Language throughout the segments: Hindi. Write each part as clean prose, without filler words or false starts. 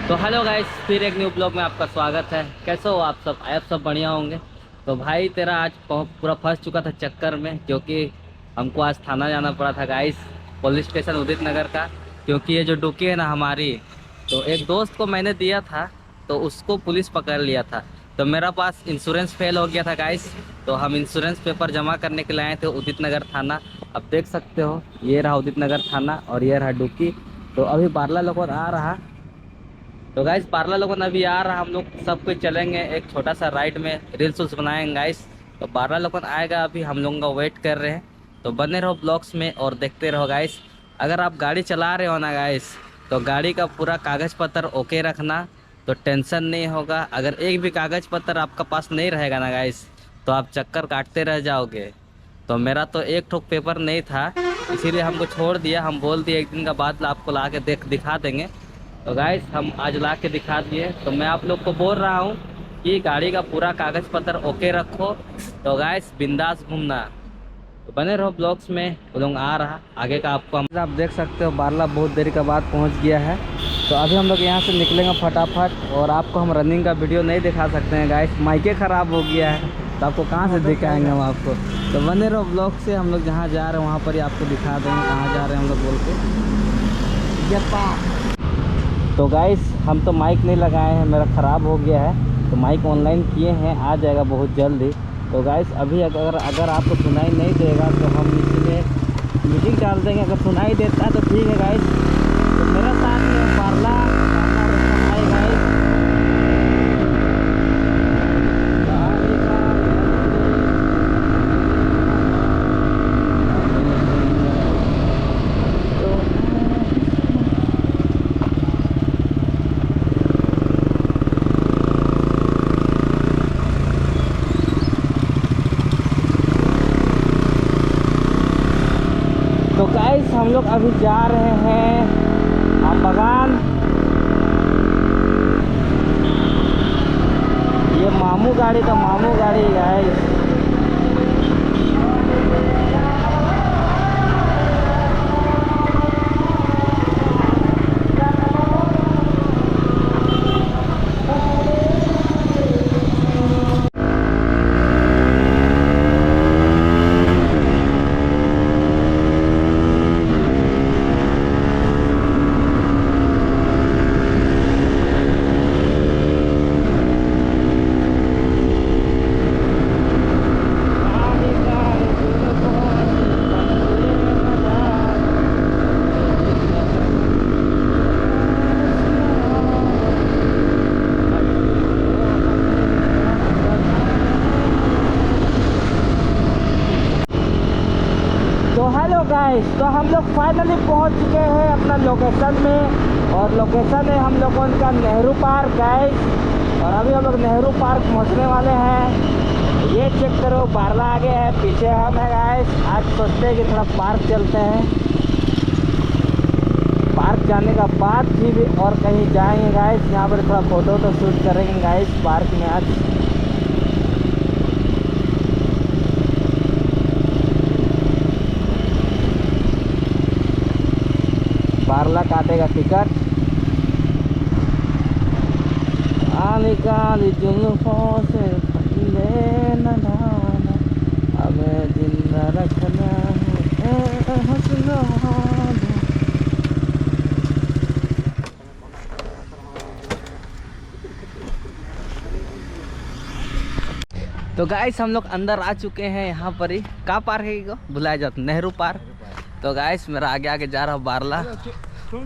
तो हेलो गाइस, फिर एक न्यू ब्लॉग में आपका स्वागत है। कैसे हो आप सब? आप सब बढ़िया होंगे। तो भाई तेरा आज पूरा फंस चुका था चक्कर में, क्योंकि हमको आज थाना जाना पड़ा था गाइस, पुलिस स्टेशन उदित नगर का। क्योंकि ये जो डुकी है ना हमारी, तो एक दोस्त को मैंने दिया था, तो उसको पुलिस पकड़ लिया था। तो मेरा पास इंश्योरेंस फेल हो गया था गाइस, तो हम इंश्योरेंस पेपर जमा करने के लिए आए थे उदित नगर थाना। अब देख सकते हो, ये रहा उदित नगर थाना और ये रहा डुकी। तो अभी बारला लोग आ रहा, तो गाइस पार्ला लोगों ने अभी आ रहा, हम लोग सब कोई चलेंगे एक छोटा सा राइड में, रील्स उल्स बनाएंगे गाइस। तो पार्ला लोगों आएगा, अभी हम लोगों का वेट कर रहे हैं। तो बने रहो ब्लॉग्स में और देखते रहो गाइस। अगर आप गाड़ी चला रहे हो ना गाइस, तो गाड़ी का पूरा कागज पत्र ओके रखना, तो टेंशन नहीं होगा। अगर एक भी कागज पत्र आपका पास नहीं रहेगा ना गाइस, तो आप चक्कर काटते रह जाओगे। तो मेरा तो एक ठोक पेपर नहीं था, इसीलिए हमको छोड़ दिया। हम बोल दिए एक दिन का बाद आपको ला के दिखा देंगे। तो गाइस हम आज ला के दिखा दिए। तो मैं आप लोग को बोल रहा हूँ कि गाड़ी का पूरा कागज पत्र ओके रखो। तो गाइस बिंदास घूमना। तो बने रहो ब्लॉग्स में, वो लोग आ रहा आगे का आपको। आप देख सकते हो बारला बहुत देरी के बाद पहुँच गया है। तो अभी हम लोग यहाँ से निकलेंगे फटाफट, और आपको हम रनिंग का वीडियो नहीं दिखा सकते हैं गाइस, माइके ख़राब हो गया है, तो आपको कहाँ से दिखाएंगे हम आपको। तो बने रहो ब्लॉग से, हम लोग जहाँ जा रहे हैं वहाँ पर ही आपको दिखा देंगे कहाँ जा रहे हैं हम लोग बोल के। तो गाइस हम तो माइक नहीं लगाए हैं, मेरा ख़राब हो गया है, तो माइक ऑनलाइन किए हैं, आ जाएगा बहुत जल्दी। तो गाइस अभी अगर आपको सुनाई नहीं देगा तो हम इसमें म्यूजिक डाल देंगे। अगर सुनाई देता है तो ठीक है गाइस। तो मेरा साथ में पार्ला है गाइस। तो गाइस हम लोग अभी जा रहे हैं आम बागान। ये मामू गाड़ी तो मामू गाड़ी गाइस। तो हेलो गाइस, तो हम लोग फाइनली पहुंच चुके हैं अपना लोकेशन में, और लोकेशन है हम लोगों का नेहरू पार्क गाइस। और अभी हम लोग नेहरू पार्क पहुंचने वाले हैं। ये चेक करो, बारला आगे है, पीछे हम है गाइस। आज सोचते हैं कि थोड़ा पार्क चलते हैं, पार्क जाने का बाद भी और कहीं जाएंगे गाइस। यहाँ पर थोड़ा फोटो तो शूट करेंगे गाइस पार्क में आज। बारला काटेगा टिकट। आली काली जुल्फों से लेना दाना, हमें जिंदा रखना है हंसना। तो गाइस हम लोग अंदर आ चुके हैं। यहाँ पर ही का पार्क है को बुलाया जाता, नेहरू पार्क। तो गाइस मेरा आगे आगे जा रहा बारला,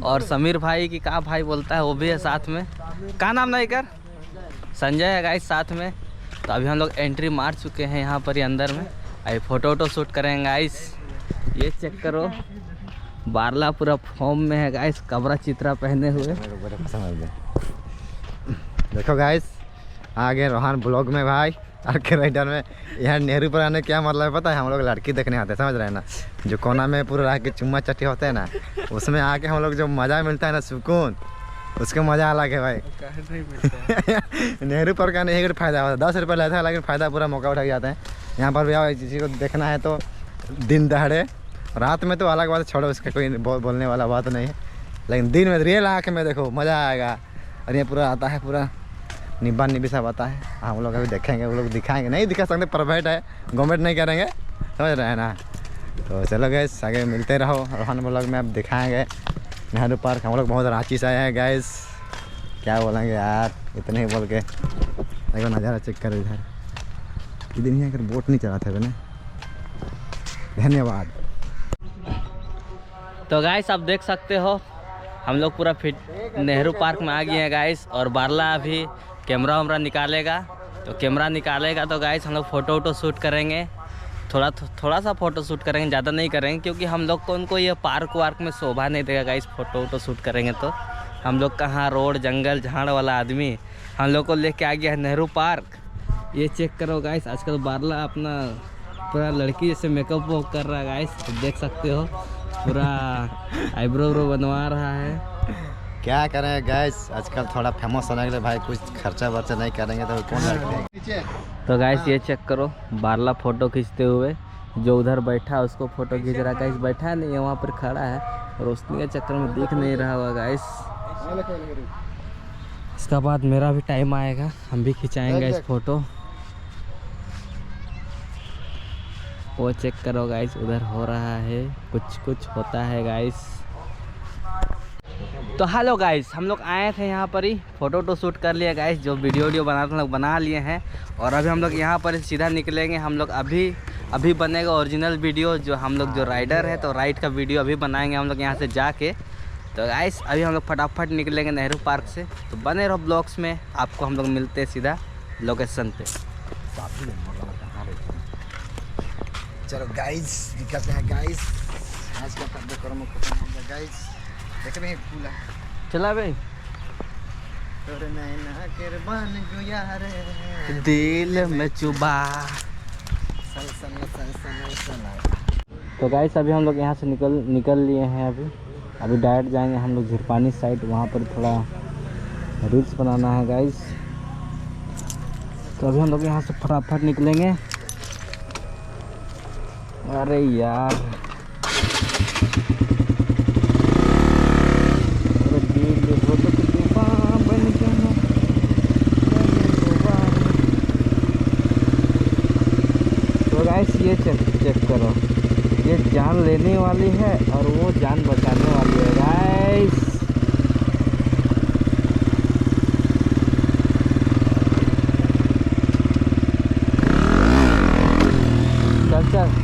और समीर भाई की का भाई बोलता है वो भी है साथ में। का नाम नहीं कर, संजय है गाइस साथ में। तो अभी हम लोग एंट्री मार चुके हैं यहाँ पर ही अंदर में। अभी फोटो शूट करेंगे गाइस। ये चेक करो, बारला पूरा फॉर्म में है गाइस, कबरा चित्रा पहने हुए। देखो गाइस आगे रोहन ब्लॉग में भाई आगे राइडर में। यहाँ नेहरू पर आने क्या मतलब है पता है? हम लोग लड़की देखने आते हैं, समझ रहे हैं ना? जो कोना में पूरा रह के चुम्मा चट्टी होते हैं ना, उसमें आके हम लोग जो मज़ा मिलता है ना, सुकून, उसका मज़ा अलग है भाई। नेहरू पर का नहीं फ़ायदा होता है, 10 रुपये लेता है, लेकिन फ़ायदा पूरा मौका उठा के जाते हैं। यहाँ पर भी आओ, किसी को देखना है तो दिन दहाड़े, रात में तो अलग बात, छोड़ो उसका कोई बोलने वाला बात नहीं है, लेकिन दिन में रियल आँख में देखो मज़ा आएगा। और ये पूरा आता है, पूरा निब्बा निब्बी सब आता है। हम लोग अभी देखेंगे, वो लोग दिखाएंगे, नहीं दिखा सकते, प्राइवेट है, गवर्नमेंट नहीं करेंगे, समझ रहे हैं ना। तो चलो गैस आगे मिलते रहो, रोहन ब्लॉग में अब दिखाएंगे नेहरू पार्क। हम लोग बहुत रांची से आए हैं गैस, क्या बोलेंगे यार, इतने ही बोल के। देखो नज़ारा चेक करो इधर, इधर ही अगर बोट नहीं चलाते बने। धन्यवाद। तो गाइस आप देख सकते हो हम लोग पूरा फिट नेहरू पार्क में आ गए हैं गाइस। और बारला अभी कैमरा वैमरा निकालेगा, तो कैमरा निकालेगा तो गाइस हम लोग फ़ोटो वोटो शूट करेंगे। थोड़ा सा फ़ोटो शूट करेंगे, ज़्यादा नहीं करेंगे, क्योंकि हम लोग को उनको ये पार्क वार्क में शोभा नहीं देगा गाइस। फ़ोटो वोटो शूट करेंगे तो हम लोग कहाँ रोड जंगल झाड़ वाला आदमी, हम लोग को लेके आ गया है नेहरू पार्क। ये चेक करो गाइस, आजकल बारला अपना पूरा लड़की जैसे मेकअप वो कर रहा है गाइस, तो देख सकते हो पूरा आईब्रो बनवा रहा है। क्या करें गैस, आजकल थोड़ा फेमस होने के लिए भाई कुछ खर्चा वर्चा नहीं करेंगे तो कौन रखेंगे। तो गाइस ये चेक करो, बारला फ़ोटो खींचते हुए, जो उधर बैठा है उसको फ़ोटो खींच रहा है गाइस। बैठा नहीं है, वहाँ पर खड़ा है, रोशनी के चक्कर में दिख नहीं रहा होगा गाइस। इसका बाद मेरा भी टाइम आएगा, हम भी खिंचाएंगे इस फ़ोटो। वो चेक करो गाइस, उधर हो रहा है कुछ होता है गाइस। तो हेलो गाइस, हम लोग आए थे यहाँ पर ही, फ़ोटो शूट कर लिया गाइस, जो वीडियो बनाते हम लोग बना लिए हैं। और अभी हम लोग यहाँ पर सीधा निकलेंगे। हम लोग अभी बनेगा ओरिजिनल वीडियो, जो हम लोग जो राइडर है तो राइड का वीडियो अभी बनाएंगे हम लोग यहाँ से जाके। तो गाइस अभी हम लोग फटाफट निकलेंगे नेहरू पार्क से, तो बने रहो ब्लॉग्स में, आपको हम लोग मिलते हैं सीधा लोकेशन पे। चलो गाइस निकलते हैं गाइस, आज का कार्यक्रम खत्म हो गया गाइस। देख रहे हैं फूला चला भाई, तोरे नैना कुर्बान गुया रे, दिल में चुबा। सल सल सल सल सल। तो गाइस अभी हम लोग यहाँ से निकल लिए हैं। अभी डायरेक्ट जाएंगे हम लोग झिरपानी साइड, वहाँ पर थोड़ा रील्स बनाना है गाइस। तो अभी हम लोग यहाँ से फटाफट निकलेंगे। अरे यार तो गाइस ये चेक करो, ये जान लेने वाली है और वो जान बचाने वाली है गाइस। चल चल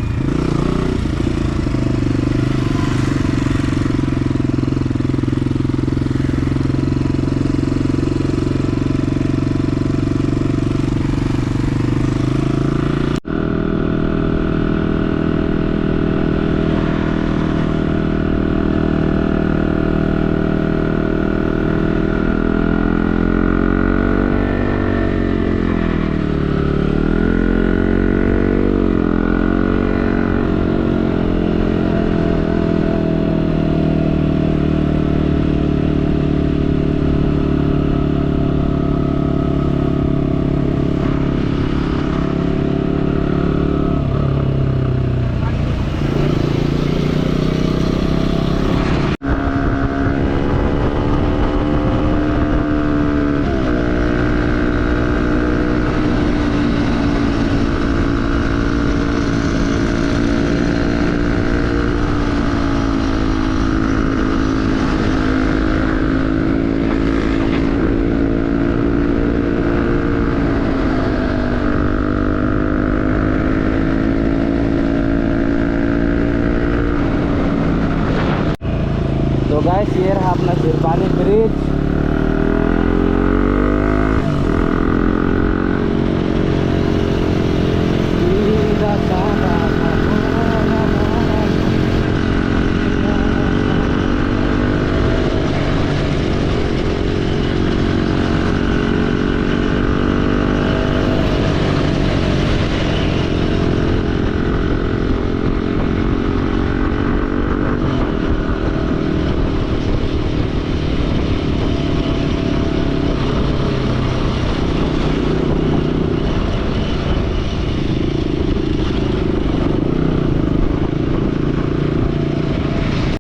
तो गाइस ये रहा अपना झिरपानी ब्रिज।